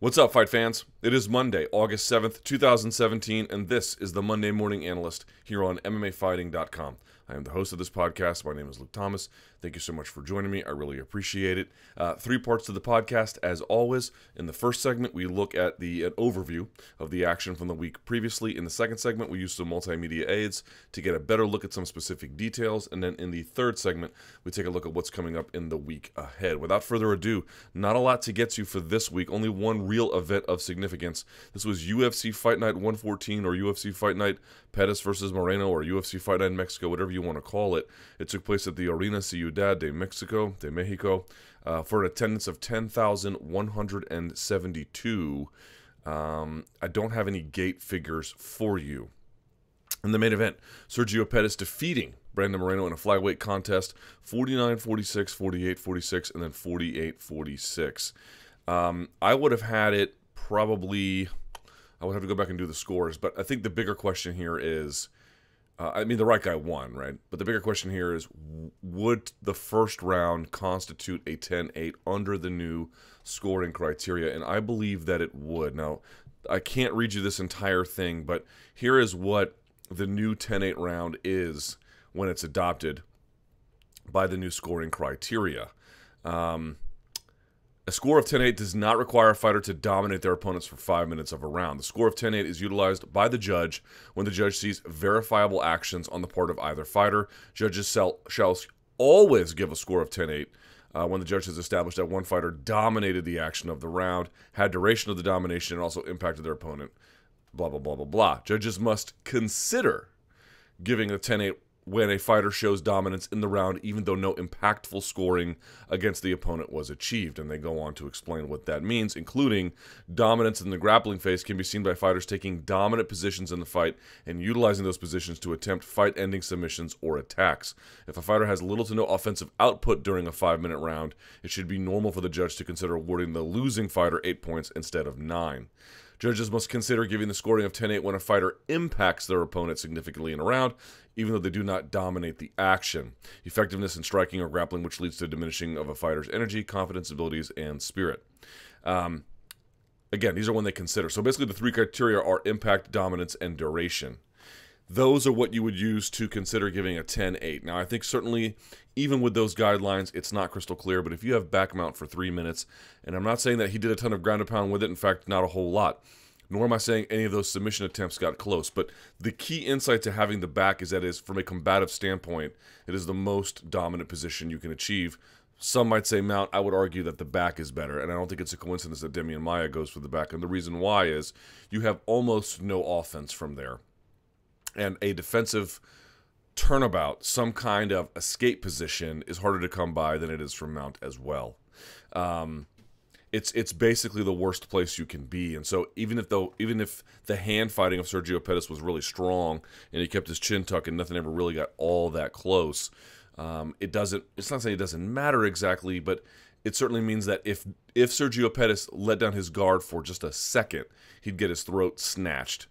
What's up, fight fans? It is Monday, August 7th, 2017, and this is the Monday Morning Analyst here on MMAfighting.com. I am the host of this podcast. My name is Luke Thomas. Thank you so much for joining me. I really appreciate it. Three parts to the podcast, as always. In the first segment, we look at an overview of the action from the week previously. In the second segment, we use some multimedia aids to get a better look at some specific details. And then in the third segment, we take a look at what's coming up in the week ahead. Without further ado, not a lot to get to for this week. Only one real event of significance. This was UFC Fight Night 114 or UFC Fight Night Pettis versus Moreno or UFC Fight Night Mexico, whatever you want to call it. It took place at the Arena Ciudad de Mexico, for an attendance of 10,172. I don't have any gate figures for you. In the main event, Sergio Pettis defeating Brandon Moreno in a flyweight contest, 49-46, 48-46, and then 48-46. I would have had it probably, I would have to go back and do the scores, but I think the bigger question here is, the right guy won, right? But the bigger question here is, would the first round constitute a 10-8 under the new scoring criteria? And I believe that it would. Now, I can't read you this entire thing, but here is what the new 10-8 round is when it's adopted by the new scoring criteria. A score of 10-8 does not require a fighter to dominate their opponents for 5 minutes of a round. The score of 10-8 is utilized by the judge when the judge sees verifiable actions on the part of either fighter. Judges shall always give a score of 10-8 when the judge has established that one fighter dominated the action of the round, had duration of the domination, and also impacted their opponent, blah, blah, blah, blah, blah. Judges must consider giving a 10-8 when a fighter shows dominance in the round, even though no impactful scoring against the opponent was achieved. And they go on to explain what that means, including dominance in the grappling phase can be seen by fighters taking dominant positions in the fight and utilizing those positions to attempt fight-ending submissions or attacks. If a fighter has little to no offensive output during a 5-minute round, it should be normal for the judge to consider awarding the losing fighter 8 points instead of 9. Judges must consider giving the scoring of 10-8 when a fighter impacts their opponent significantly in a round, even though they do not dominate the action. Effectiveness in striking or grappling, which leads to diminishing of a fighter's energy, confidence, abilities, and spirit. Again, these are when they consider. So basically the three criteria are impact, dominance, and duration. Those are what you would use to consider giving a 10-8. Now, I think certainly, even with those guidelines, it's not crystal clear. But if you have back mount for 3 minutes, and I'm not saying that he did a ton of ground and pound with it. In fact, not a whole lot. Nor am I saying any of those submission attempts got close. But the key insight to having the back is that from a combative standpoint, it is the most dominant position you can achieve. Some might say mount. I would argue that the back is better. And I don't think it's a coincidence that Demian Maia goes for the back. And the reason why is you have almost no offense from there. And a defensive turnabout, some kind of escape position, is harder to come by than it is from mount as well. It's basically the worst place you can be. And so even if the hand fighting of Sergio Pettis was really strong and he kept his chin tucked and nothing ever really got all that close, it's not saying it doesn't matter exactly, but it certainly means that if Sergio Pettis let down his guard for just a second, he'd get his throat snatched.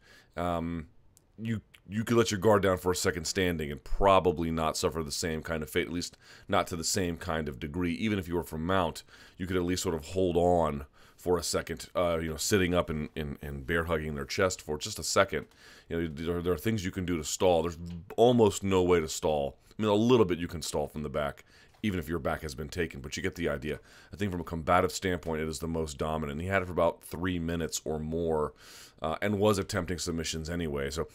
You could let your guard down for a second standing and probably not suffer the same kind of fate, at least not to the same kind of degree. Even if you were from mount, you could at least sort of hold on for a second, sitting up and bear hugging their chest for just a second. There are things you can do to stall. There's almost no way to stall. I mean, a little bit you can stall from the back, even if your back has been taken, but you get the idea. I think from a combative standpoint, it is the most dominant. He had it for about 3 minutes or more and was attempting submissions anyway. So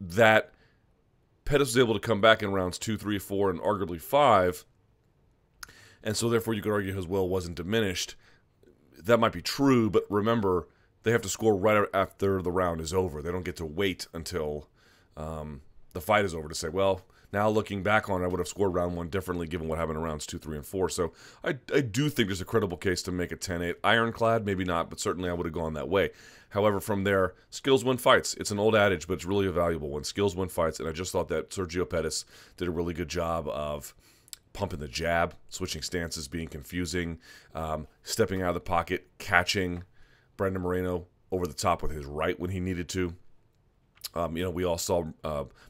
that Pettis was able to come back in rounds 2, 3, 4, and arguably 5, and so therefore you could argue his will wasn't diminished. That might be true, but remember, they have to score right after the round is over. They don't get to wait until the fight is over to say, well, now looking back on it, I would have scored round 1 differently given what happened in rounds 2, 3, and 4. So I do think there's a credible case to make a 10-8. Ironclad, maybe not, but certainly I would have gone that way. However, from there, skills win fights. It's an old adage, but it's really a valuable one. Skills win fights, and I just thought that Sergio Pettis did a really good job of pumping the jab, switching stances, being confusing, stepping out of the pocket, catching Brandon Moreno over the top with his right when he needed to. We all saw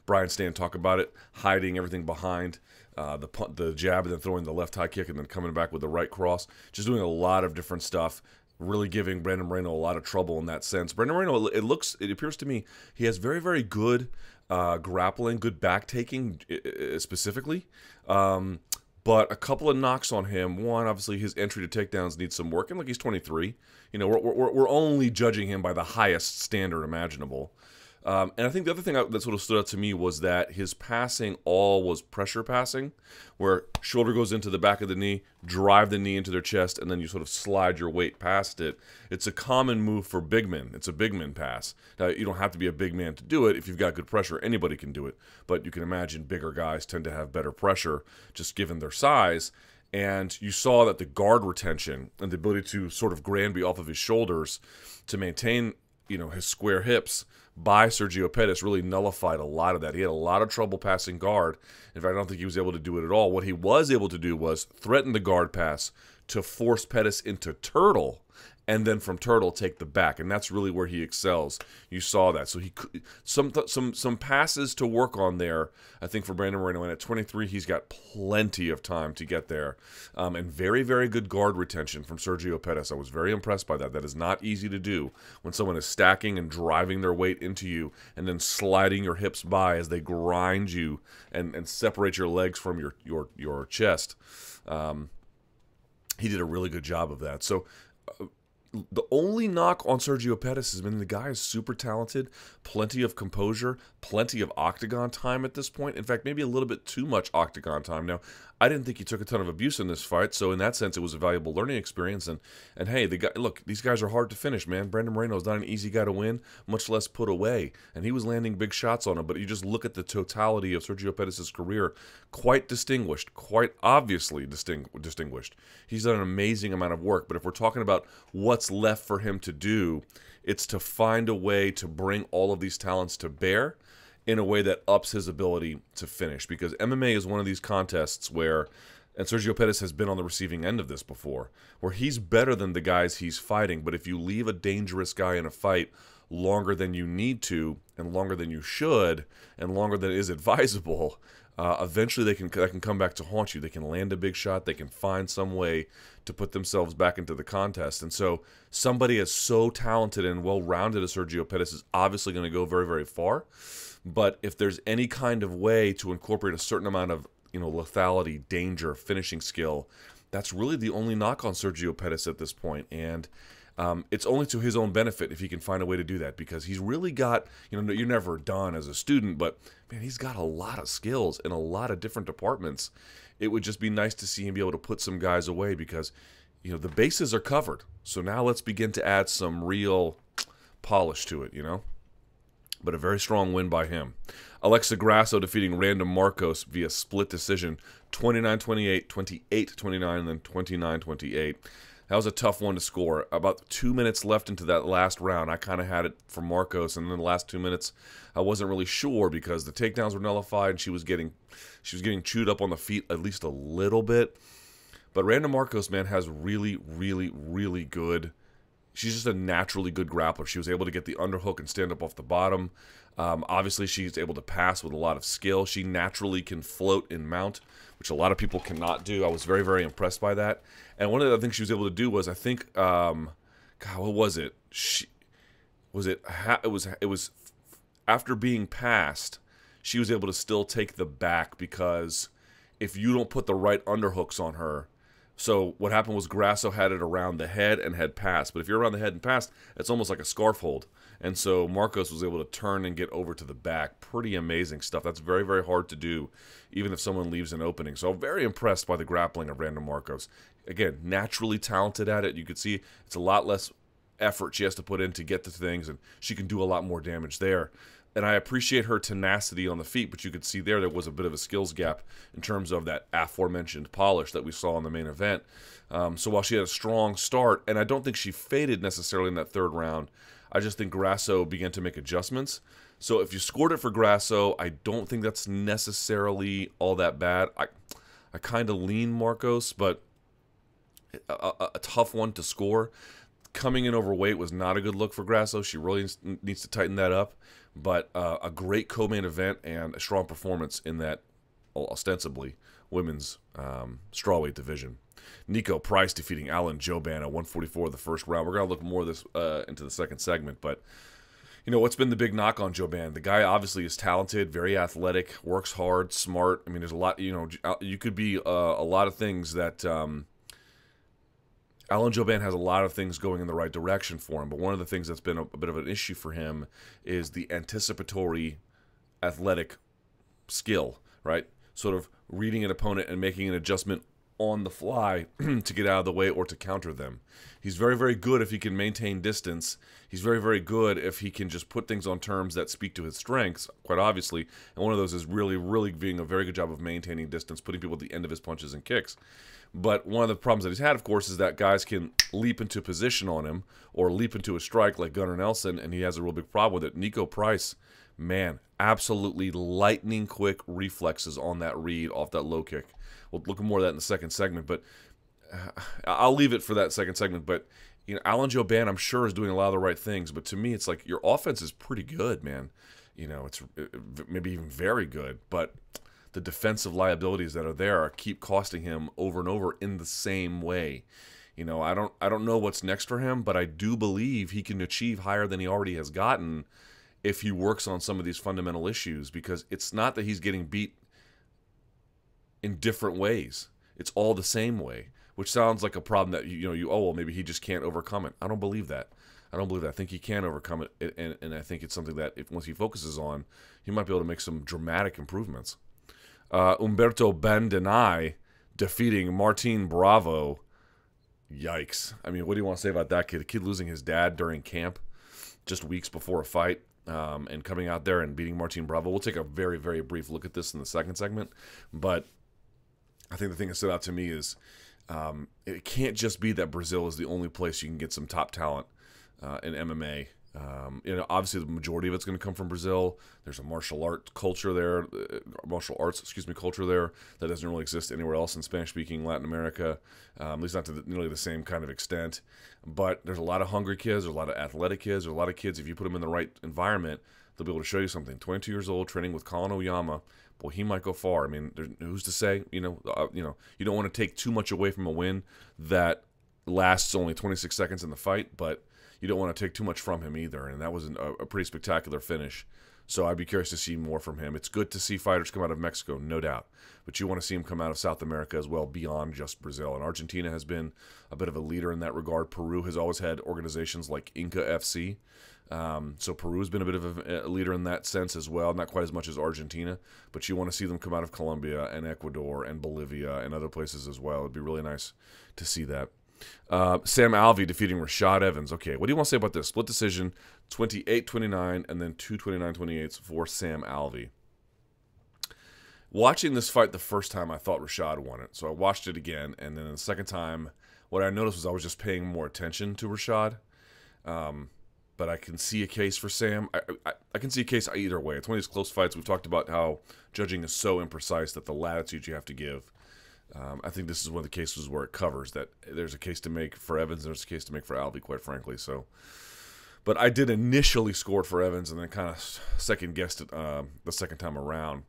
Brian Stan talk about it, hiding everything behind the jab and then throwing the left high kick and then coming back with the right cross. Just doing a lot of different stuff. really giving Brandon Moreno a lot of trouble in that sense. Brandon Moreno, it appears to me, he has very, very good grappling, good back taking specifically. But a couple of knocks on him. One, obviously, his entry to takedowns needs some work. And look, he's 23. You know, we're only judging him by the highest standard imaginable. And I think the other thing that sort of stood out to me was that his passing all was pressure passing, where shoulder goes into the back of the knee, drive the knee into their chest, and then you sort of slide your weight past it. It's a common move for big men. It's a big man pass. Now, you don't have to be a big man to do it. If you've got good pressure, anybody can do it. But you can imagine bigger guys tend to have better pressure just given their size. And you saw that the guard retention and the ability to sort of Granby off of his shoulders to maintain, you know, his square hips by Sergio Pettis really nullified a lot of that. He had a lot of trouble passing guard. In fact, I don't think he was able to do it at all. What he was able to do was threaten the guard pass to force Pettis into turtle, and then from turtle take the back, and that's really where he excels. You saw that. So he some passes to work on there, I think, for Brandon Moreno. And at 23, he's got plenty of time to get there, and very, very good guard retention from Sergio Pettis. I was very impressed by that. That is not easy to do when someone is stacking and driving their weight into you, and then sliding your hips by as they grind you and separate your legs from your chest. He did a really good job of that. So. The only knock on Sergio Pettis has been the guy is super talented, plenty of composure, plenty of octagon time at this point. In fact, maybe a little bit too much octagon time. Now, I didn't think he took a ton of abuse in this fight, so in that sense, it was a valuable learning experience. And hey, look, these guys are hard to finish, man. Brandon Moreno is not an easy guy to win, much less put away. And he was landing big shots on him, but you just look at the totality of Sergio Pettis' career, quite distinguished, quite obviously distinguished. He's done an amazing amount of work, but if we're talking about what's left for him to do, it's to find a way to bring all of these talents to bear in a way that ups his ability to finish. Because MMA is one of these contests where, and Sergio Pettis has been on the receiving end of this before, where he's better than the guys he's fighting, but if you leave a dangerous guy in a fight longer than you need to, and longer than you should, and longer than is advisable, eventually that can come back to haunt you. They can land a big shot. They can find some way to put themselves back into the contest. And so somebody as so talented and well-rounded as Sergio Pettis is obviously going to go very, very far. But if there's any kind of way to incorporate a certain amount of, you know, lethality, danger, finishing skill, that's really the only knock on Sergio Pettis at this point. And it's only to his own benefit if he can find a way to do that, because he's really got, you know, you're never done as a student, but man, he's got a lot of skills in a lot of different departments. It would just be nice to see him be able to put some guys away because, you know, the bases are covered. So now let's begin to add some real polish to it, you know. But a very strong win by him. Alex Grasso defeating Randa Markos via split decision, 29-28, 28-29, and then 29-28. That was a tough one to score. About 2 minutes left into that last round, I kind of had it for Markos, and then the last 2 minutes, I wasn't really sure because the takedowns were nullified, and she was getting chewed up on the feet at least a little bit. But Randa Markos, man, has really, really, really good. She's just a naturally good grappler. She was able to get the underhook and stand up off the bottom. Obviously, she's able to pass with a lot of skill. She naturally can float and mount, which a lot of people cannot do. I was very, very impressed by that. And one of the things she was able to do was, I think, God, what was it? It was after being passed, she was able to still take the back because if you don't put the right underhooks on her. So what happened was Grasso had it around the head and had passed. But if you're around the head and passed, it's almost like a scarf hold. And so Markos was able to turn and get over to the back. Pretty amazing stuff. That's very, very hard to do, even if someone leaves an opening. So I'm very impressed by the grappling of Randa Markos. Again, naturally talented at it. You could see it's a lot less effort she has to put in to get to things, and she can do a lot more damage there. And I appreciate her tenacity on the feet, but you could see there was a bit of a skills gap in terms of that aforementioned polish that we saw in the main event. So while she had a strong start, and I don't think she faded necessarily in that third round, I just think Grasso began to make adjustments. So if you scored it for Grasso, I don't think that's necessarily all that bad. I kind of lean Markos, but a tough one to score. Coming in overweight was not a good look for Grasso. She really needs to tighten that up. But a great co-main event and a strong performance in that, ostensibly, women's strawweight division. Nico Price defeating Alan Jouban at 144 of the first round. We're going to look more of this into the second segment, but what's been the big knock on Jouban? The guy obviously is talented, very athletic, works hard, smart. I mean, there's a lot, you could be a lot of things that Alan Jouban has a lot of things going in the right direction for him, but one of the things that's been a bit of an issue for him is the anticipatory athletic skill, right? Sort of reading an opponent and making an adjustment on the fly to get out of the way or to counter them. He's very, very good if he can maintain distance. He's very, very good if he can just put things on terms that speak to his strengths, quite obviously. And one of those is really, really being a very good job of maintaining distance, putting people at the end of his punches and kicks. But one of the problems that he's had, of course, is that guys can leap into position on him or leap into a strike like Gunnar Nelson, and he has a real big problem with it. Nico Price, man, absolutely lightning quick reflexes on that read off that low kick. We'll look at more of that in the second segment, but I'll leave it for that second segment. But Alan Jouban, I'm sure, is doing a lot of the right things. But to me, it's like your offense is pretty good, man. It's maybe even very good. But the defensive liabilities that are there keep costing him over and over in the same way. I don't know what's next for him, but I do believe he can achieve higher than he already has gotten if he works on some of these fundamental issues. Because it's not that he's getting beat in different ways. It's all the same way, which sounds like a problem that maybe he just can't overcome it. I don't believe that. I think he can overcome it, and I think it's something that once he focuses on, he might be able to make some dramatic improvements. Humberto Bandenay defeating Martin Bravo. Yikes. I mean, what do you want to say about that kid? A kid losing his dad during camp just weeks before a fight, and coming out there and beating Martin Bravo. We'll take a very, very brief look at this in the second segment, but I think the thing that stood out to me is it can't just be that Brazil is the only place you can get some top talent in MMA. Obviously the majority of it's going to come from Brazil. There's a martial arts culture there that doesn't really exist anywhere else in Spanish-speaking Latin America, at least not to nearly the same kind of extent. But there's a lot of hungry kids, there's a lot of athletic kids, there's a lot of kids, if you put them in the right environment, they'll be able to show you something. 22 years old, training with Colin Oyama. Well, he might go far. I mean, who's to say? You don't want to take too much away from a win that lasts only 26 seconds in the fight, but you don't want to take too much from him either. And that was a pretty spectacular finish. So I'd be curious to see more from him. It's good to see fighters come out of Mexico, no doubt. But you want to see him come out of South America as well, beyond just Brazil. And Argentina has been a bit of a leader in that regard. Peru has always had organizations like Inca FC. So Peru has been a bit of a leader in that sense as well, not quite as much as Argentina, but you want to see them come out of Colombia and Ecuador and Bolivia and other places as well. It'd be really nice to see that. Sam Alvey defeating Rashad Evans. Okay, what do you want to say about this? Split decision, 28-29, and then 2 29-28 for Sam Alvey. Watching this fight the first time, I thought Rashad won it, so I watched it again, and then the second time, what I noticed was I was just paying more attention to Rashad. But I can see a case for Sam. I can see a case either way. It's one of these close fights. We've talked about how judging is so imprecise that the latitude you have to give. I think this is one of the cases where it covers that there's a case to make for Evans, there's a case to make for Alvey, quite frankly. So, but I did initially score for Evans and then kind of second-guessed it the second time around.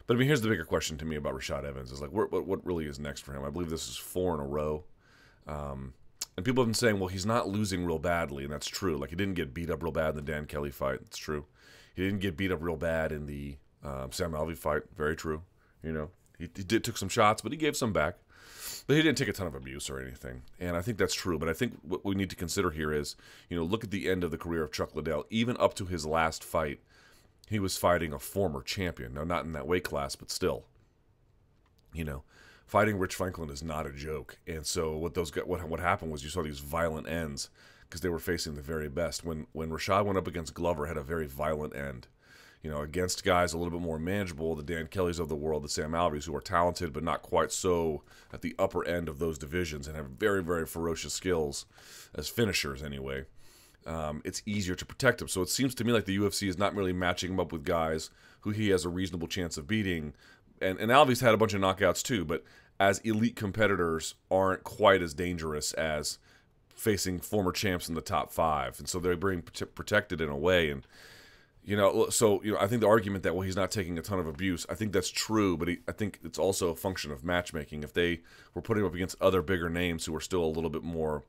But I mean, here's the bigger question to me about Rashad Evans is like, what really is next for him? I believe this is 4 in a row. And people have been saying, well, he's not losing real badly, and that's true. Like, he didn't get beat up real bad in the Dan Kelly fight. It's true. He didn't get beat up real bad in the Sam Alvey fight. Very true. He took some shots, but he gave some back. But he didn't take a ton of abuse or anything. And I think that's true. But I think what we need to consider here is, look at the end of the career of Chuck Liddell. Even up to his last fight, he was fighting a former champion. Now, not in that weight class, but still. Fighting Rich Franklin is not a joke, and so what happened was you saw these violent ends because they were facing the very best. When Rashad went up against Glover, had a very violent end. Against guys a little bit more manageable, the Dan Kellys of the world, the Sam Alveys, who are talented but not quite so at the upper end of those divisions and have very, very ferocious skills as finishers anyway. It's easier to protect him. So it seems to me like the UFC is not really matching him up with guys who he has a reasonable chance of beating. And Alvey's had a bunch of knockouts too, but as elite competitors aren't quite as dangerous as facing former champs in the top 5. And so they're being protected in a way. And, I think the argument that, well, he's not taking a ton of abuse, I think that's true, but I think it's also a function of matchmaking. If they were putting him up against other bigger names who are still a little bit more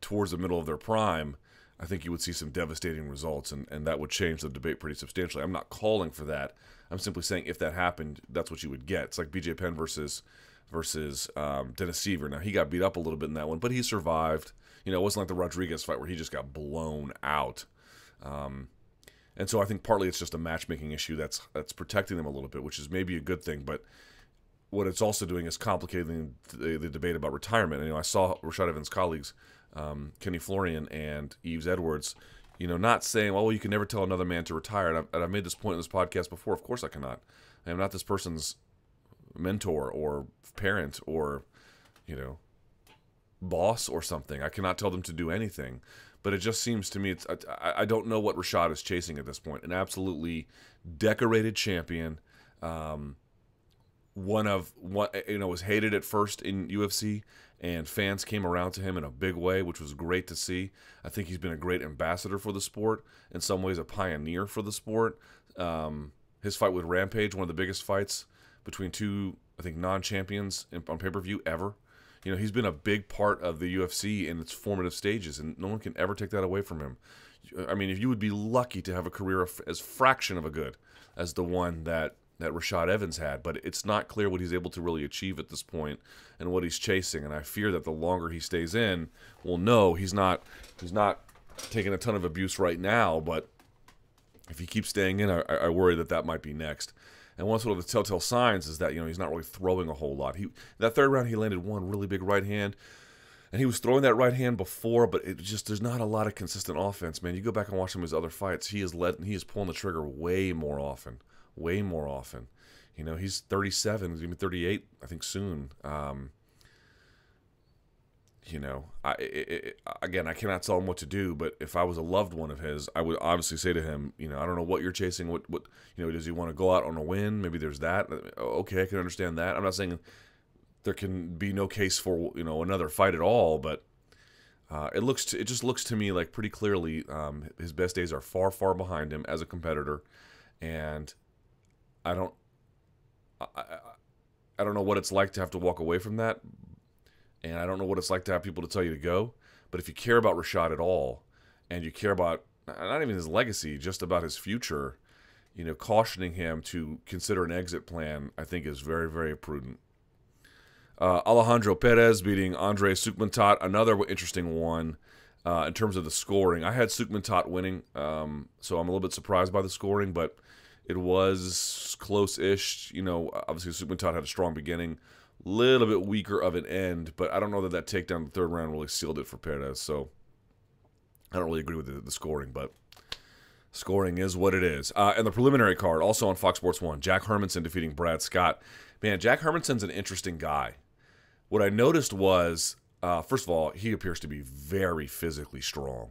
towards the middle of their prime, I think you would see some devastating results, and that would change the debate pretty substantially. I'm not calling for that. I'm simply saying if that happened, that's what you would get. It's like BJ Penn versus Dennis Seaver. Now, he got beat up a little bit in that one, but he survived. It wasn't like the Rodriguez fight where he just got blown out. And so I think partly it's just a matchmaking issue that's protecting them a little bit, which is maybe a good thing. But what it's also doing is complicating the debate about retirement. And, I saw Rashad Evans' colleagues, Kenny Florian and Yves Edwards, not saying, well, you can never tell another man to retire. And I've made this point in this podcast before. Of course I cannot. I am not this person's mentor or parent or, boss or something. I cannot tell them to do anything. But it just seems to me, I don't know what Rashad is chasing at this point. An absolutely decorated champion, was hated at first in UFC, and fans came around to him in a big way, which was great to see. I think he's been a great ambassador for the sport, in some ways a pioneer for the sport. His fight with Rampage, one of the biggest fights between two, I think, non-champions on pay-per-view ever. He's been a big part of the UFC in its formative stages, and no one can ever take that away from him. I mean, if you would be lucky to have a career as fraction of a good as the one that Rashad Evans had, but it's not clear what he's able to really achieve at this point and what he's chasing. And I fear that the longer he stays in, we'll know he's not taking a ton of abuse right now, but if he keeps staying in, I worry that might be next. And one sort of the telltale signs is that, he's not really throwing a whole lot. That third round, he landed one really big right hand, and he was throwing that right hand before, but there's not a lot of consistent offense, man. You go back and watch some of his other fights, he is pulling the trigger way more often. He's 37, he's going to be 38, I think, soon. Again, I cannot tell him what to do, but if I was a loved one of his, I would obviously say to him, I don't know what you're chasing. What does he want to go out on a win? Maybe there's that. Okay, I can understand that. I'm not saying there can be no case for, another fight at all, but it just looks to me like pretty clearly his best days are far, far behind him as a competitor, and I don't know what it's like to have to walk away from that. And I don't know what it's like to have people to tell you to go. But if you care about Rashad at all, and you care about not even his legacy, just about his future, cautioning him to consider an exit plan, I think is very, very prudent. Alejandro Perez beating Andre Sukmantat, another interesting one in terms of the scoring. I had Sukmantat winning, so I'm a little bit surprised by the scoring, but it was close-ish. Obviously Sukmantat had a strong beginning. Little bit weaker of an end, but I don't know that takedown in the third round really sealed it for Perez, so I don't really agree with the scoring, but scoring is what it is. And the preliminary card, also on Fox Sports 1, Jack Hermanson defeating Brad Scott. Man, Jack Hermanson's an interesting guy. What I noticed was, first of all, he appears to be very physically strong,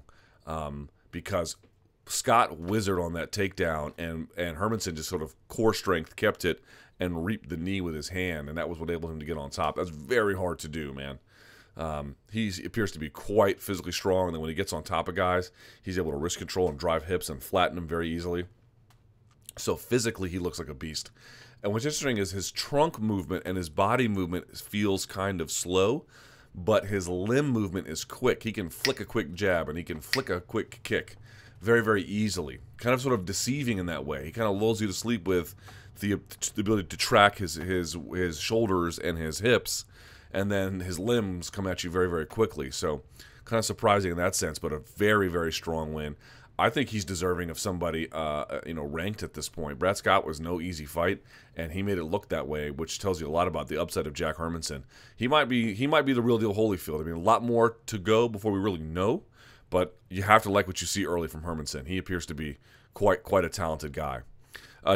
because Scott wizarded on that takedown, and Hermanson just sort of core strength kept it and reaped the knee with his hand, and that was what enabled him to get on top. That's very hard to do, man. He appears to be quite physically strong, and then when he gets on top of guys, he's able to wrist control and drive hips and flatten them very easily. So physically, he looks like a beast. And what's interesting is his trunk movement and his body movement feels kind of slow, but his limb movement is quick. He can flick a quick jab, and he can flick a quick kick very, very easily. Kind of sort of deceiving in that way. He kind of lulls you to sleep with the ability to track his shoulders and his hips, and then his limbs come at you very, very quickly. So kind of surprising in that sense, but a very, very strong win. I think he's deserving of somebody ranked at this point. Brad Scott was no easy fight, and he made it look that way, which tells you a lot about the upside of Jack Hermanson. He might be the real deal Holyfield. I mean, a lot more to go before we really know, but you have to like what you see early from Hermanson. He appears to be quite a talented guy.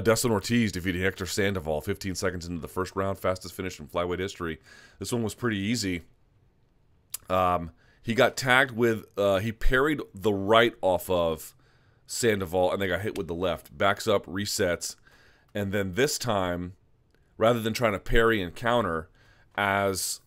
Dustin Ortiz defeating Hector Sandoval 15 seconds into the first round, fastest finish in flyweight history. This one was pretty easy. He got tagged with, he parried the right off of Sandoval, and they got hit with the left. Backs up, resets, and then this time, rather than trying to parry and counter, as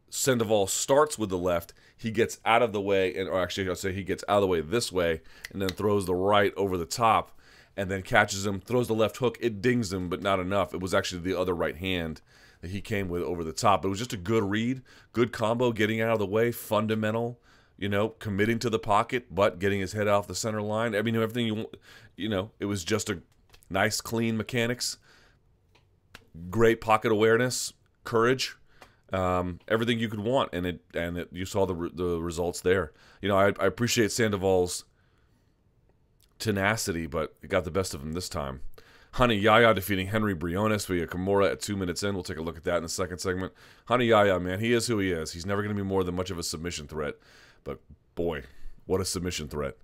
Sandoval starts with the left, he gets out of the way, or actually I'll say he gets out of the way this way, and then throws the right over the top, and then catches him, throws the left hook. It dings him, but not enough. It was actually the other right hand that he came with over the top. It was just a good read, good combo, getting out of the way, fundamental, committing to the pocket, but getting his head off the center line. I mean, everything it was just a nice, clean mechanics, great pocket awareness, courage, everything you could want, and you saw the results there. I appreciate Sandoval's tenacity, but it got the best of him this time. Rani Yahya defeating Henry Briones via Kimura at 2 minutes in. We'll take a look at that in the second segment. Rani Yahya, man, he is who he is. He's never going to be more than much of a submission threat. But, boy, what a submission threat.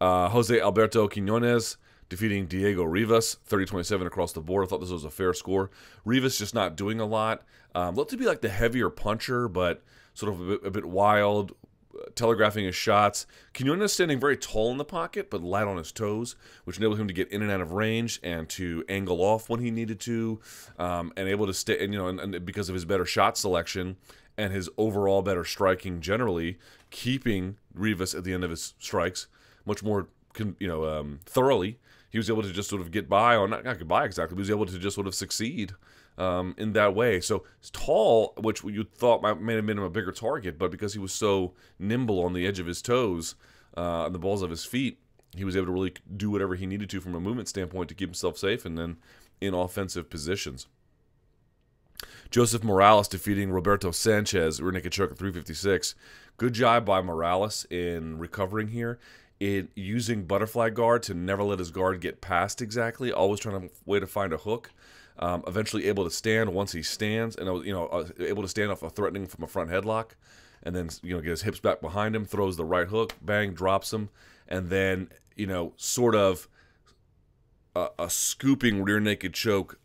Jose Alberto Quinones defeating Diego Rivas, 30-27 across the board. I thought this was a fair score. Rivas just not doing a lot. Looked to be like the heavier puncher, but sort of a bit wild, telegraphing his shots. Quinones standing very tall in the pocket, but light on his toes, which enabled him to get in and out of range and to angle off when he needed to, and able to stay. And because of his better shot selection and his overall better striking, generally keeping Rivas at the end of his strikes much more, thoroughly. He was able to just sort of get by, or not get by exactly, but he was able to just sort of succeed in that way. So he's tall, which you thought may have made him a bigger target, but because he was so nimble on the edge of his toes, on the balls of his feet, he was able to really do whatever he needed to from a movement standpoint to keep himself safe and then in offensive positions. Joseph Morales defeating Roberto Snchez, rear naked choke at 356. Good job by Morales in recovering here, in using butterfly guard to never let his guard get past exactly, always trying to way to find a hook. Eventually able to stand once he stands, and able to stand off a threatening from a front headlock, and then get his hips back behind him, throws the right hook, bang, drops him, and then sort of a scooping rear naked choke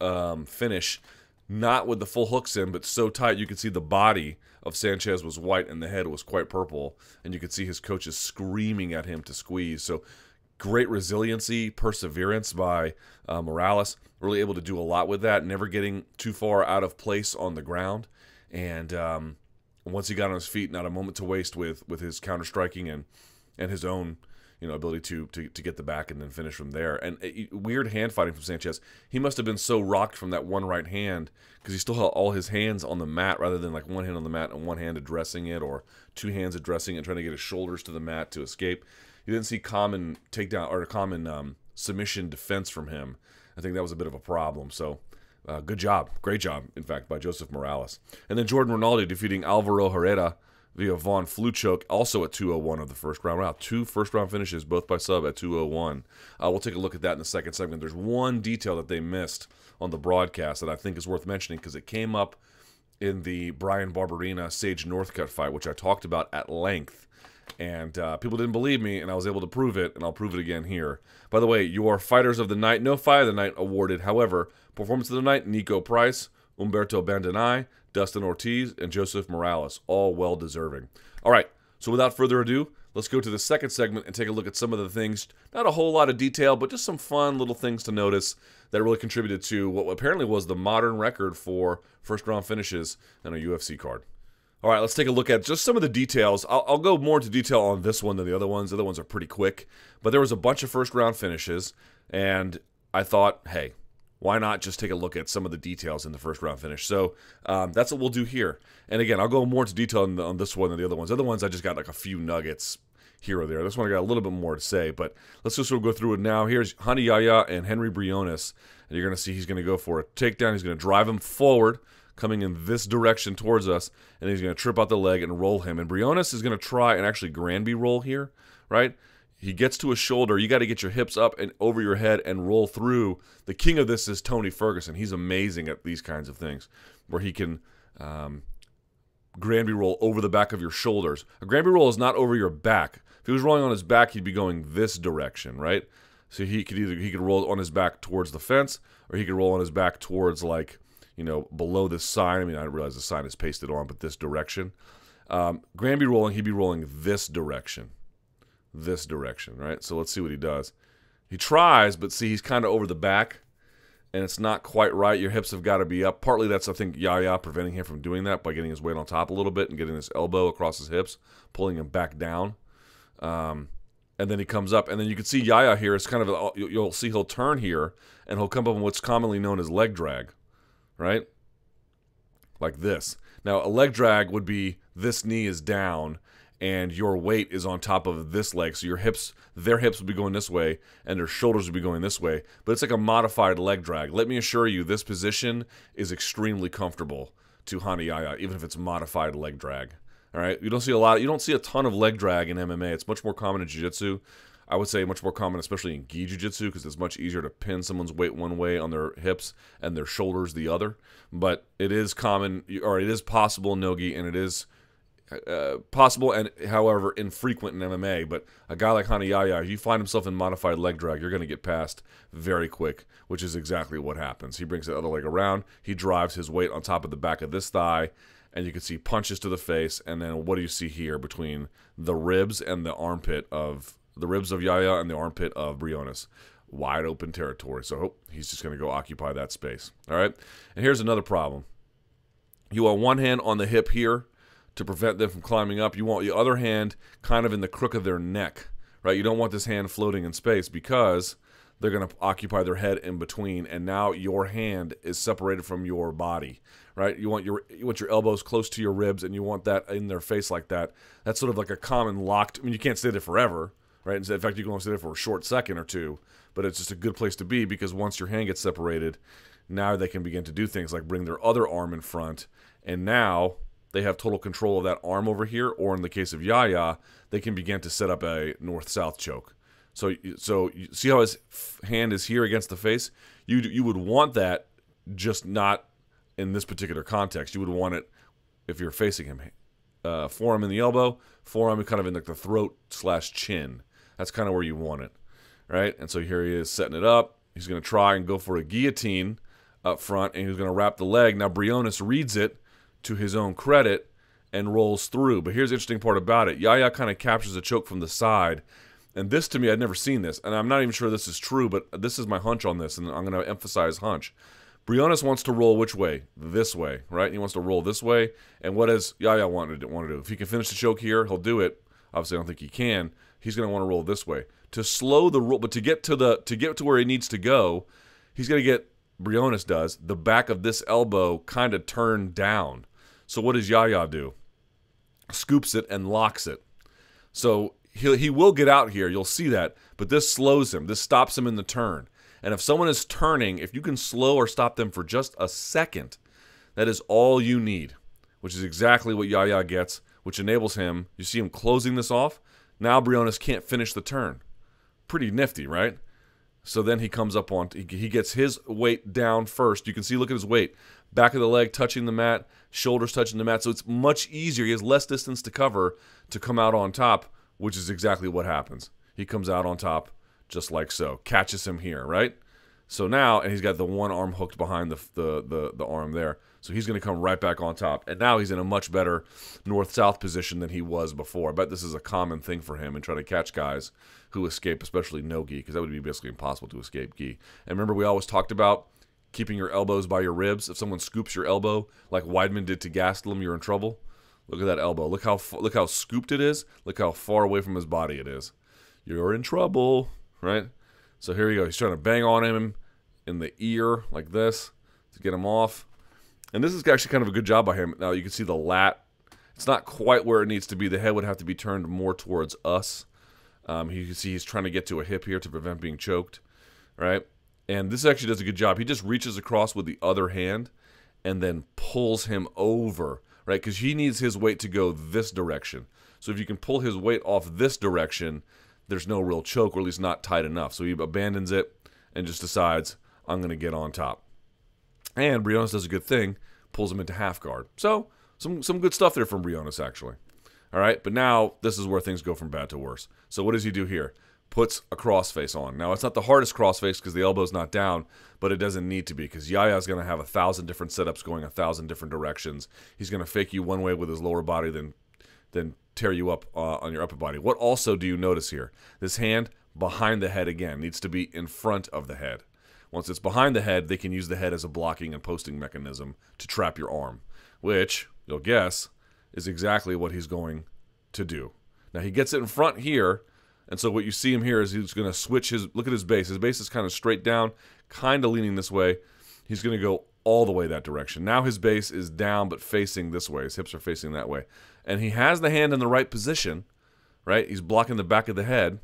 finish, not with the full hooks in, but so tight you could see the body of Snchez was white and the head was quite purple, and you could see his coaches screaming at him to squeeze. So great resiliency, perseverance by Morales, really able to do a lot with that, never getting too far out of place on the ground, and once he got on his feet, not a moment to waste with his counter striking and his own ability to get the back and then finish from there. And weird hand fighting from Snchez. He must have been so rocked from that one right hand because he still held all his hands on the mat rather than like one hand on the mat and one hand addressing it, or two hands addressing it and trying to get his shoulders to the mat to escape. You didn't see common takedown or common submission defense from him. I think that was a bit of a problem. So good job. Great job, in fact, by Joseph Morales. And then Jordan Rinaldi defeating Alvaro Herrera via Von Flu choke, also at 2:01 of the first round. Wow, 2 first-round finishes, both by sub at 2:01. We'll take a look at that in the second segment. There's one detail that they missed on the broadcast that I think is worth mentioning because it came up in the Brian Barberina Sage Northcutt fight, which I talked about at length. And people didn't believe me, and I was able to prove it, and I'll prove it again here. By the way, your Fighters of the Night, no Fight of the Night awarded. However, Performance of the Night, Nico Price, Humberto Bandenay, Dustin Ortiz, and Joseph Morales, all well-deserving. All right, so without further ado, let's go to the second segment and take a look at some of the things, not a whole lot of detail, but just some fun little things to notice that really contributed to what apparently was the modern record for first-round finishes in a UFC card. All right, let's take a look at just some of the details. I'll go more into detail on this one than the other ones. The other ones are pretty quick, but there was a bunch of first-round finishes, and I thought, hey, why not just take a look at some of the details in the first round finish? So that's what we'll do here. And again, I'll go more into detail on this one than the other ones. The other ones, I just got like a few nuggets here or there. This one I got a little bit more to say, but let's just sort of go through it now. Here's Rani Yahya and Henry Briones. And you're going to see he's going to go for a takedown. He's going to drive him forward, coming in this direction towards us, and he's going to trip out the leg and roll him. And Briones is going to try and actually Granby roll here, right? He gets to his shoulder. You got to get your hips up and over your head and roll through. The king of this is Tony Ferguson. He's amazing at these kinds of things, where he can Granby roll over the back of your shoulders. A Granby roll is not over your back. If he was rolling on his back, he'd be going this direction, right? So he could roll on his back towards the fence, or he could roll on his back towards below this sign. I mean, I realize the sign is pasted on, but this direction. Granby rolling, he'd be rolling this direction. This direction, right? So let's see what he does. He tries, but see, he's kind of over the back, and it's not quite right. Your hips have got to be up. Partly that's, I think, Yahya preventing him from doing that by getting his weight on top a little bit and getting his elbow across his hips, pulling him back down. And then he comes up, and then you can see Yahya here is kind of, you'll see he'll turn here, and he'll come up in what's commonly known as leg drag, right? Like this. Now, a leg drag would be this knee is down, and your weight is on top of this leg. So your hips, their hips would be going this way, and their shoulders would be going this way. But it's like a modified leg drag. Let me assure you, this position is extremely comfortable to Rani Yahya, even if it's modified leg drag. All right, you don't see a ton of leg drag in MMA. It's much more common in jiu-jitsu. I would say much more common, especially in gi jiu-jitsu, because it's much easier to pin someone's weight one way on their hips and their shoulders the other. But it is common, or it is possible in no-gi, and it is possible and, however, infrequent in MMA. But a guy like Rani Yahya, if you find himself in modified leg drag, you're going to get past very quick, which is exactly what happens. He brings the other leg around. He drives his weight on top of the back of this thigh, and you can see punches to the face. And then what do you see here between the ribs and the armpit of the ribs of Yahya and the armpit of Briones? Wide open territory. So he's just going to go occupy that space. All right. And here's another problem. You want one hand on the hip here to prevent them from climbing up. You want the other hand kind of in the crook of their neck, right? You don't want this hand floating in space because they're going to occupy their head in between, and now your hand is separated from your body, right? You want your elbows close to your ribs, and you want that in their face like that. That's sort of like a common locked. I mean, you can't stay there forever, right? In fact, you can only stay there for a short second or two, but it's just a good place to be because once your hand gets separated, now they can begin to do things like bring their other arm in front, and now they have total control of that arm over here, or in the case of Yahya, they can begin to set up a north-south choke. So you see how his hand is here against the face? You would want that, just not in this particular context. You would want it if you're facing him. Forearm in the elbow, forearm kind of in like the throat/chin. That's kind of where you want it, right? And so here he is setting it up. He's going to try and go for a guillotine up front, and he's going to wrap the leg. Now Briones reads it to his own credit and rolls through. But here's the interesting part about it. Yahya kind of captures a choke from the side. And this, to me, I'd never seen this. And I'm not even sure this is true, but this is my hunch on this, and I'm going to emphasize hunch. Briones wants to roll which way? This way, right? He wants to roll this way. And what does Yahya want to do? If he can finish the choke here, he'll do it. Obviously, I don't think he can. He's going to want to roll this way. To slow the roll, but to get to where he needs to go, he's going to get, Briones does, the back of this elbow kind of turned down. So what does Yahya do? Scoops it and locks it. So he will get out here. You'll see that. But this slows him. This stops him in the turn. And if someone is turning, if you can slow or stop them for just a second, that is all you need, which is exactly what Yahya gets, which enables him. You see him closing this off. Now Briones can't finish the turn. Pretty nifty, right? So then he comes up on, he gets his weight down first. You can see, look at his weight. Back of the leg touching the mat, shoulders touching the mat. So it's much easier. He has less distance to cover to come out on top, which is exactly what happens. He comes out on top just like so. Catches him here, right? So now, and he's got the one arm hooked behind the arm there. So he's going to come right back on top. And now he's in a much better north-south position than he was before. I bet this is a common thing for him and try to catch guys who escape, especially no-gi, because that would be basically impossible to escape gi. And remember, we always talked about keeping your elbows by your ribs. If someone scoops your elbow, like Weidman did to Gastelum, you're in trouble. Look at that elbow. Look how scooped it is. Look how far away from his body it is. You're in trouble, right? So here you go. He's trying to bang on him in the ear like this to get him off. And this is actually kind of a good job by him. Now you can see the lat. It's not quite where it needs to be. The head would have to be turned more towards us. You can see he's trying to get to a hip here to prevent being choked, right? And this actually does a good job. He just reaches across with the other hand and then pulls him over, right? Because he needs his weight to go this direction. So if you can pull his weight off this direction, there's no real choke, or at least not tight enough. So he abandons it and just decides, I'm going to get on top. And Briones does a good thing, pulls him into half guard. So some good stuff there from Briones, actually. All right, but now this is where things go from bad to worse. So what does he do here? Puts a crossface on. Now, it's not the hardest crossface because the elbow's not down, but it doesn't need to be because Yahya's going to have 1,000 different setups going 1,000 different directions. He's going to fake you one way with his lower body, then tear you up on your upper body. What also do you notice here? This hand behind the head again needs to be in front of the head. Once it's behind the head, they can use the head as a blocking and posting mechanism to trap your arm, which, you'll guess, is exactly what he's going to do. Now, he gets it in front here, and so what you see him here is he's going to switch his, look at his base. His base is kind of straight down, kind of leaning this way. He's going to go all the way that direction. Now his base is down but facing this way. His hips are facing that way. And he has the hand in the right position, right? He's blocking the back of the head.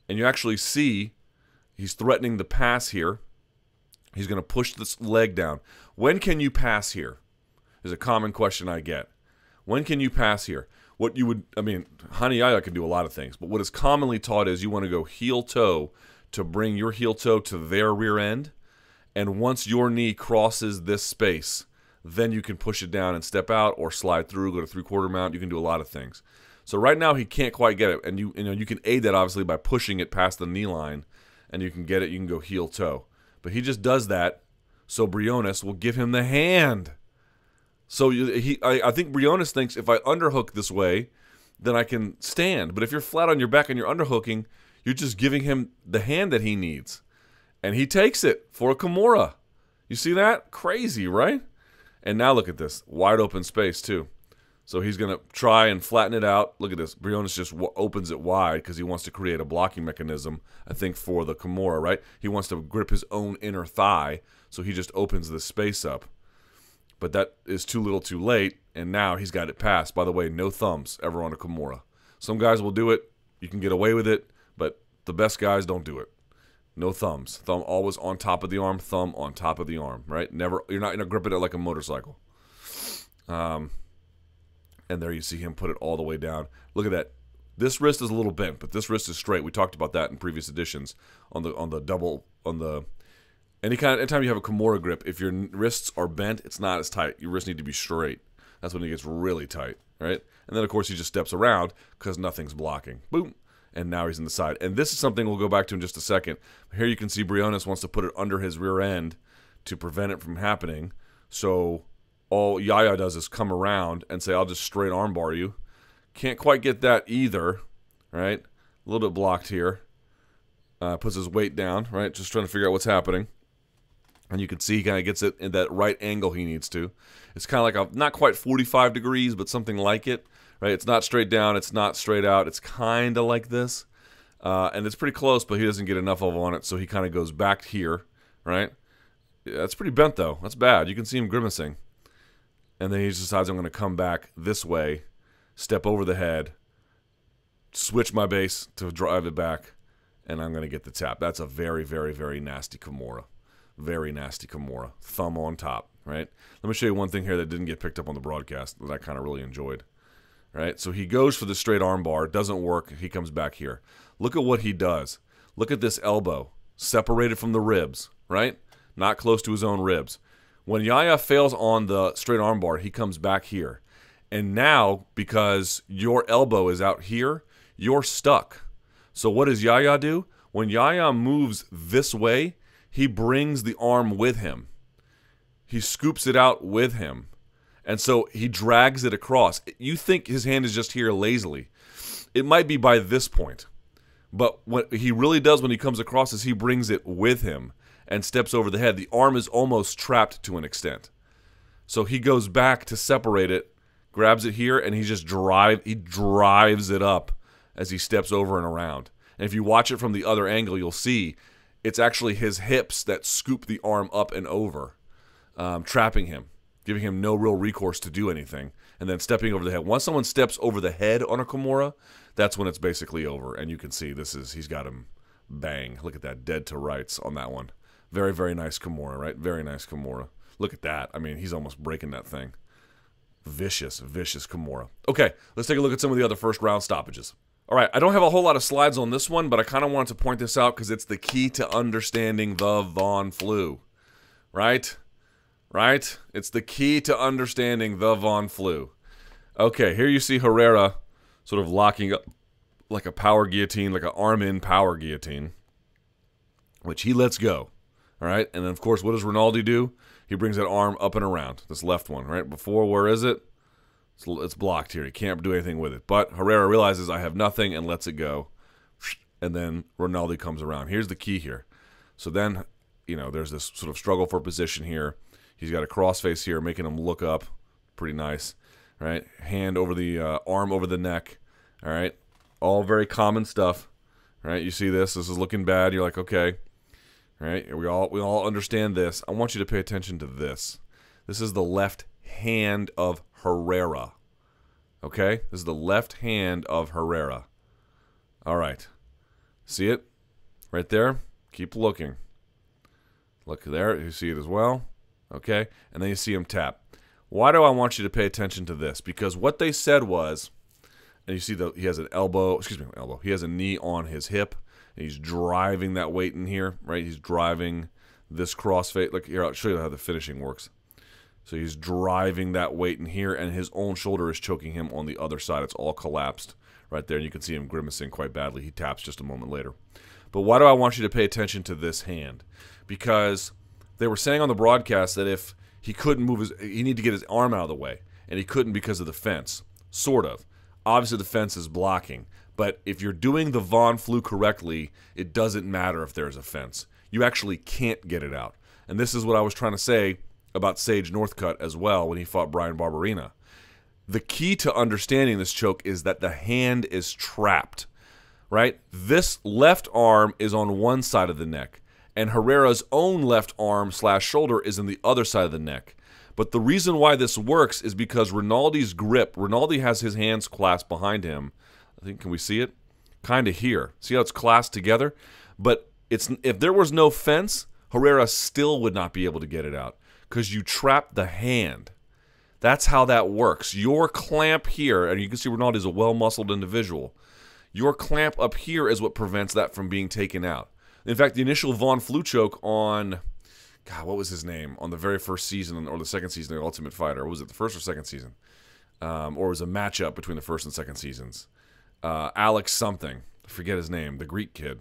And you actually see he's threatening the pass here. He's going to push this leg down. When can you pass here? Is a common question I get. When can you pass here? What you would, I mean, Rani Yahya can do a lot of things, but what is commonly taught is you want to go heel-toe to bring your heel-toe to their rear end, and once your knee crosses this space, then you can push it down and step out or slide through, go to three-quarter mount. You can do a lot of things. So right now he can't quite get it, and you know you can aid that obviously by pushing it past the knee line, and you can get it. You can go heel-toe, but he just does that, so Briones will give him the hand. So I think Briones thinks if I underhook this way, then I can stand. But if you're flat on your back and you're underhooking, you're just giving him the hand that he needs. And he takes it for a Kimura. You see that? Crazy, right? And now look at this. Wide open space, too. So he's going to try and flatten it out. Look at this. Briones just opens it wide because he wants to create a blocking mechanism, I think, for the Kimura, right? He wants to grip his own inner thigh, so he just opens this space up. But that is too little too late, and now he's got it passed. By the way, no thumbs ever on a Kimura. Some guys will do it. You can get away with it, but the best guys don't do it. No thumbs. Thumb always on top of the arm, thumb on top of the arm, right? Never. You're not going to grip it like a motorcycle. And there you see him put it all the way down. Look at that. This wrist is a little bent, but this wrist is straight. We talked about that in previous editions Anytime you have a Kimura grip, if your wrists are bent, it's not as tight. Your wrists need to be straight. That's when it gets really tight, right? And then, of course, he just steps around because nothing's blocking. Boom. And now he's in the side. And this is something we'll go back to in just a second. Here you can see Briones wants to put it under his rear end to prevent it from happening. So all Yahya does is come around and say, I'll just straight armbar you. Can't quite get that either, right? A little bit blocked here. Puts his weight down, right? Just trying to figure out what's happening. And you can see he kind of gets it in that right angle he needs to. It's kind of like not quite 45 degrees, but something like it, right? It's not straight down. It's not straight out. It's kind of like this. And it's pretty close, but he doesn't get enough of on it, so he kind of goes back here, right? Yeah, that's pretty bent, though. That's bad. You can see him grimacing. And then he decides I'm going to come back this way, step over the head, switch my base to drive it back, and I'm going to get the tap. That's a very, very, very nasty Kimura. Very nasty Kimura. Thumb on top, right? Let me show you one thing here that didn't get picked up on the broadcast that I kind of really enjoyed, right? So he goes for the straight arm bar. It doesn't work. He comes back here. Look at what he does. Look at this elbow. Separated from the ribs, right? Not close to his own ribs. When Yahya fails on the straight arm bar, he comes back here. And now, because your elbow is out here, you're stuck. So what does Yahya do? When Yahya moves this way, he brings the arm with him. He scoops it out with him. And so he drags it across. You think his hand is just here lazily. It might be by this point. But what he really does when he comes across is he brings it with him and steps over the head. The arm is almost trapped to an extent. So he goes back to separate it, grabs it here, and he drives it up as he steps over and around. And if you watch it from the other angle, you'll see it's actually his hips that scoop the arm up and over, trapping him, giving him no real recourse to do anything, and then stepping over the head. Once someone steps over the head on a Kimura, that's when it's basically over. And you can see he's got him bang. Look at that, dead to rights on that one. Very, very nice Kimura, right? Very nice Kimura. Look at that. I mean, he's almost breaking that thing. Vicious, vicious Kimura. Okay, let's take a look at some of the other first round stoppages. All right, I don't have a whole lot of slides on this one, but I kind of wanted to point this out because it's the key to understanding the Von flu, right? Right? It's the key to understanding the Von flu. Okay, here you see Herrera sort of locking up like a power guillotine, like an arm-in power guillotine, which he lets go, all right? And then, of course, what does Rinaldi do? He brings that arm up and around, this left one, right? Before, where is it? It's blocked here. He can't do anything with it. But Herrera realizes I have nothing and lets it go. And then Rinaldi comes around. Here's the key here. So then there's this sort of struggle for position here. He's got a crossface here, making him look up. Pretty nice, right? Hand over the arm over the neck. All right, all very common stuff, right? You see this. This is looking bad. You're like, okay, all right. We all understand this. I want you to pay attention to this. This is the left hand of Herrera. Okay, this is the left hand of Herrera. All right, see it right there? Keep looking. Look there. You see it as well. Okay, and then you see him tap. Why do I want you to pay attention to this? Because what they said was, and you see he has an he has a knee on his hip, and he's driving that weight in here, right? He's driving this crossface. Look here, I'll show you how the finishing works. So he's driving that weight in here, and his own shoulder is choking him on the other side. It's all collapsed right there, and you can see him grimacing quite badly. He taps just a moment later. But why do I want you to pay attention to this hand? Because they were saying on the broadcast that if he couldn't move he needed to get his arm out of the way, and he couldn't because of the fence. Sort of. Obviously, the fence is blocking. But if you're doing the Von Flue correctly, it doesn't matter if there's a fence. You actually can't get it out. And this is what I was trying to say about Sage Northcutt as well when he fought Brian Barberena. The key to understanding this choke is that the hand is trapped, right? This left arm is on one side of the neck, and Herrera's own left arm / shoulder is in the other side of the neck. But the reason why this works is because Rinaldi's grip, Rinaldi has his hands clasped behind him. I think, can we see it? Kind of here. See how it's clasped together? But if there was no fence, Herrera still would not be able to get it out because you trap the hand. That's how that works. Your clamp here, and you can see Rinaldi's a well-muscled individual. Your clamp up here is what prevents that from being taken out. In fact, the initial Von Flue choke on, God, what was his name? On the very first season or the second season of Ultimate Fighter. Was it the first or second season? Or was it a matchup between the first and second seasons? Alex something. I forget his name. The Greek kid.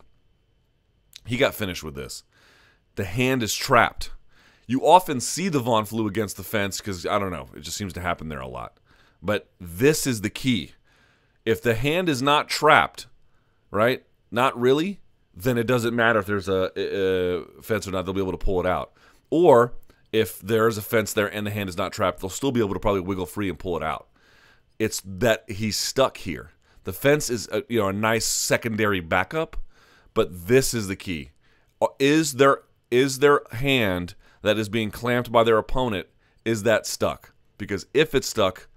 He got finished with this. The hand is trapped. You often see the Von Flue against the fence because, I don't know, it just seems to happen there a lot. But this is the key. If the hand is not trapped, right, not really, then it doesn't matter if there's a fence or not. They'll be able to pull it out. Or if there is a fence there and the hand is not trapped, they'll still be able to probably wiggle free and pull it out. It's that he's stuck here. The fence is a nice secondary backup, but this is the key. Is their hand that is being clamped by their opponent, is that stuck? Because if it's stuck,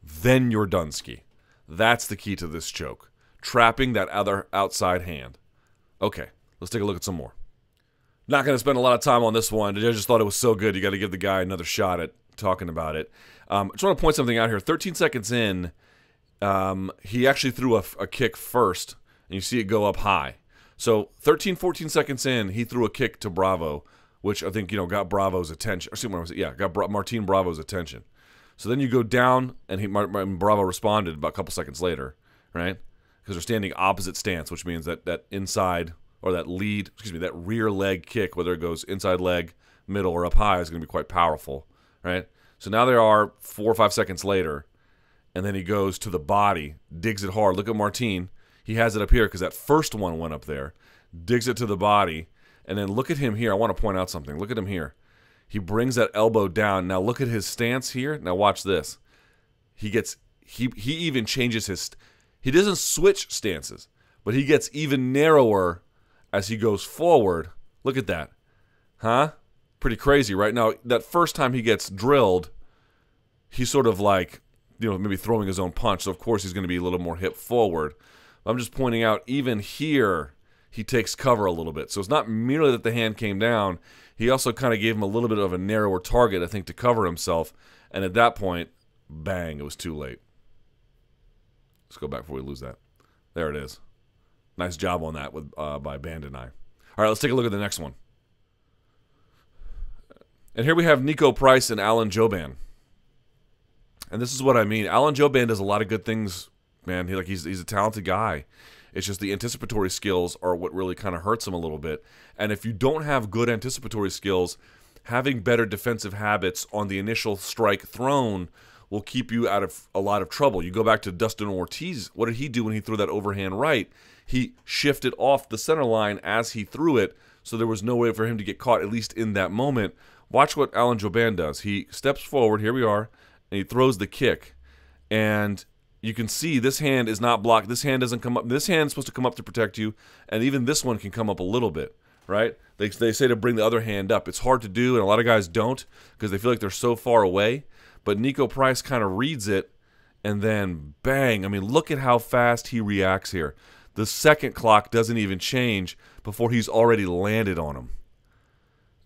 then you're done ski. That's the key to this choke. Trapping that other outside hand. Okay, let's take a look at some more. Not going to spend a lot of time on this one. I just thought it was so good. You got to give the guy another shot at talking about it. I just want to point something out here. 13 seconds in, he actually threw a kick first, and you see it go up high. So 13, 14 seconds in, he threw a kick to Bravo, which I think got Bravo's attention. Got Martin Bravo's attention. So then you go down, and Bravo responded about a couple seconds later, right? Because they're standing opposite stance, which means that inside or that rear leg kick, whether it goes inside leg, middle, or up high, is going to be quite powerful, right? So now they are 4 or 5 seconds later, and then he goes to the body, digs it hard. Look at Martin. He has it up here because that first one went up there, digs it to the body, and then look at him here. I want to point out something. Look at him here. He brings that elbow down. Now look at his stance here. Now watch this. He even changes his. He doesn't switch stances, but he gets even narrower as he goes forward. Look at that. Huh? Pretty crazy, right? Now, that first time he gets drilled, he's sort of like, maybe throwing his own punch. So, of course, he's going to be a little more hip forward. I'm just pointing out, even here, he takes cover a little bit. So it's not merely that the hand came down. He also kind of gave him a little bit of a narrower target, I think, to cover himself. And at that point, bang, it was too late. Let's go back before we lose that. There it is. Nice job on that by Bandenay. All right, let's take a look at the next one. And here we have Nico Price and Alan Jouban. And this is what I mean. Alan Jouban does a lot of good things, man. He's a talented guy. It's just the anticipatory skills are what really kind of hurts him a little bit. And if you don't have good anticipatory skills, having better defensive habits on the initial strike thrown will keep you out of a lot of trouble. You go back to Dustin Ortiz. What did he do when he threw that overhand right? He shifted off the center line as he threw it so there was no way for him to get caught, at least in that moment. Watch what Alan Jouban does. He steps forward, here we are, and he throws the kick. And you can see this hand is not blocked. This hand doesn't come up. This hand's supposed to come up to protect you, and even this one can come up a little bit, right? They say to bring the other hand up. It's hard to do, and a lot of guys don't because they feel like they're so far away. But Nico Price kind of reads it, and then bang. I mean, look at how fast he reacts here. The second clock doesn't even change before he's already landed on him.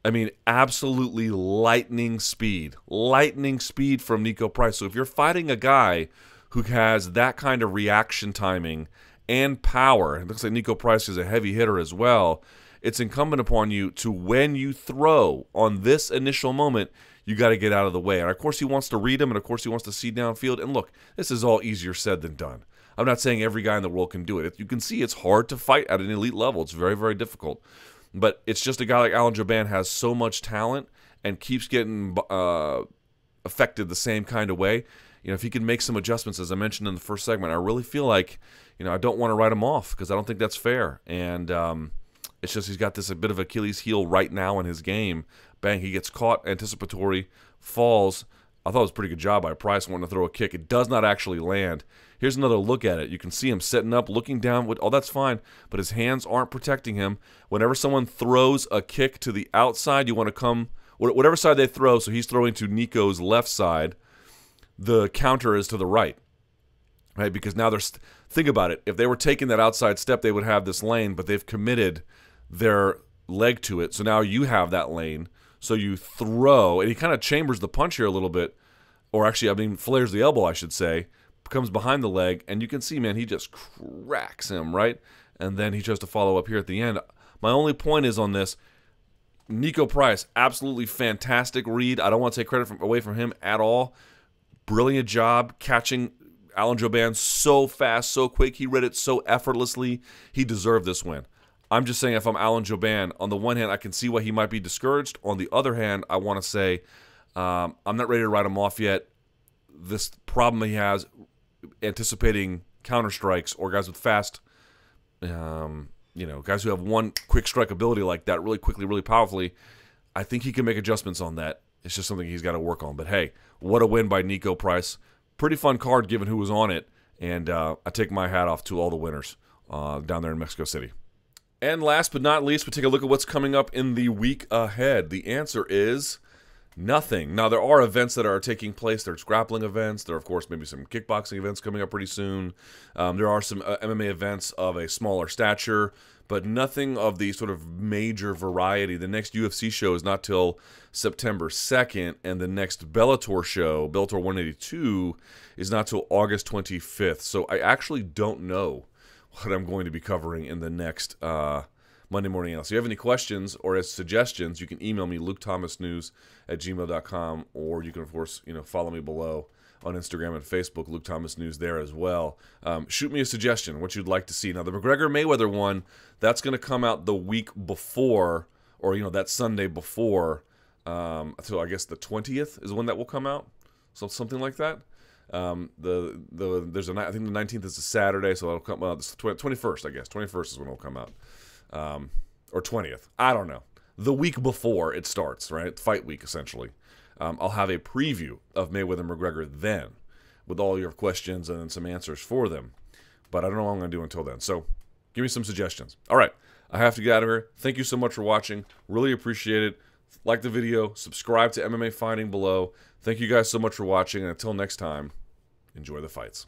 I mean, absolutely lightning speed. Lightning speed from Nico Price. So if you're fighting a guy who has that kind of reaction timing and power, it looks like Nico Price is a heavy hitter as well, it's incumbent upon you to, when you throw on this initial moment, you got to get out of the way. And of course he wants to read him, and of course he wants to see downfield. And look, this is all easier said than done. I'm not saying every guy in the world can do it. You can see it's hard to fight at an elite level. It's very, very difficult. But it's just a guy like Alan Jouban has so much talent and keeps getting affected the same kind of way. You know, if he can make some adjustments, as I mentioned in the first segment, I really feel like, you know, I don't want to write him off because I don't think that's fair. And it's just he's got this a bit of Achilles heel right now in his game. Bang, he gets caught, anticipatory, falls. I thought it was a pretty good job by Price wanting to throw a kick. It does not actually land. Here's another look at it. You can see him setting up, looking down. Oh, that's fine, but his hands aren't protecting him. Whenever someone throws a kick to the outside, you want to come, whatever side they throw, so he's throwing to Nico's left side, the counter is to the right, right? Because now think about it. If they were taking that outside step, they would have this lane, but they've committed their leg to it. So now you have that lane. So you throw, and he kind of chambers the punch here a little bit, or actually, I mean, flares the elbow, I should say, comes behind the leg, and you can see, man, he just cracks him, right? And then he tries to follow up here at the end. My only point is on this, Nico Price, absolutely fantastic read. I don't want to take credit away from him at all. Brilliant job catching Alan Jouban so fast, so quick. He read it so effortlessly. He deserved this win. I'm just saying, if I'm Alan Jouban, on the one hand, I can see why he might be discouraged. On the other hand, I want to say I'm not ready to write him off yet. This problem he has anticipating counter strikes or guys with fast, you know, guys who have one quick strike ability like that really quickly, really powerfully, I think he can make adjustments on that. It's just something he's got to work on. But hey, what a win by Nico Price. Pretty fun card given who was on it. And I take my hat off to all the winners down there in Mexico City. And last but not least, we take a look at what's coming up in the week ahead. The answer is nothing. Now, there are events that are taking place. There's grappling events. There are, of course, maybe some kickboxing events coming up pretty soon. There are some MMA events of a smaller stature, but nothing of the sort of major variety. The next UFC show is not till September 2nd, and the next Bellator show, Bellator 182, is not till August 25th. So I actually don't know what I'm going to be covering in the next Monday Morning Analyst. If you have any questions or as suggestions, you can email me, lukethomasnews@gmail.com, or you can, of course, follow me below on Instagram and Facebook, Luke Thomas News there as well. Shoot me a suggestion, what you'd like to see. Now, the McGregor-Mayweather one, that's going to come out the week before, or, that Sunday before, so I guess the 20th is when that will come out, so something like that. I think the 19th is a Saturday, so it'll come out. 21st, I guess. 21st is when it'll come out, or 20th. I don't know. The week before it starts, right? Fight week, essentially. I'll have a preview of Mayweather and McGregor then, with all your questions and some answers for them. But I don't know what I'm going to do until then. So give me some suggestions. All right, I have to get out of here. Thank you so much for watching. Really appreciate it. Like the video, subscribe to MMA Fighting below. Thank you guys so much for watching, and until next time, enjoy the fights.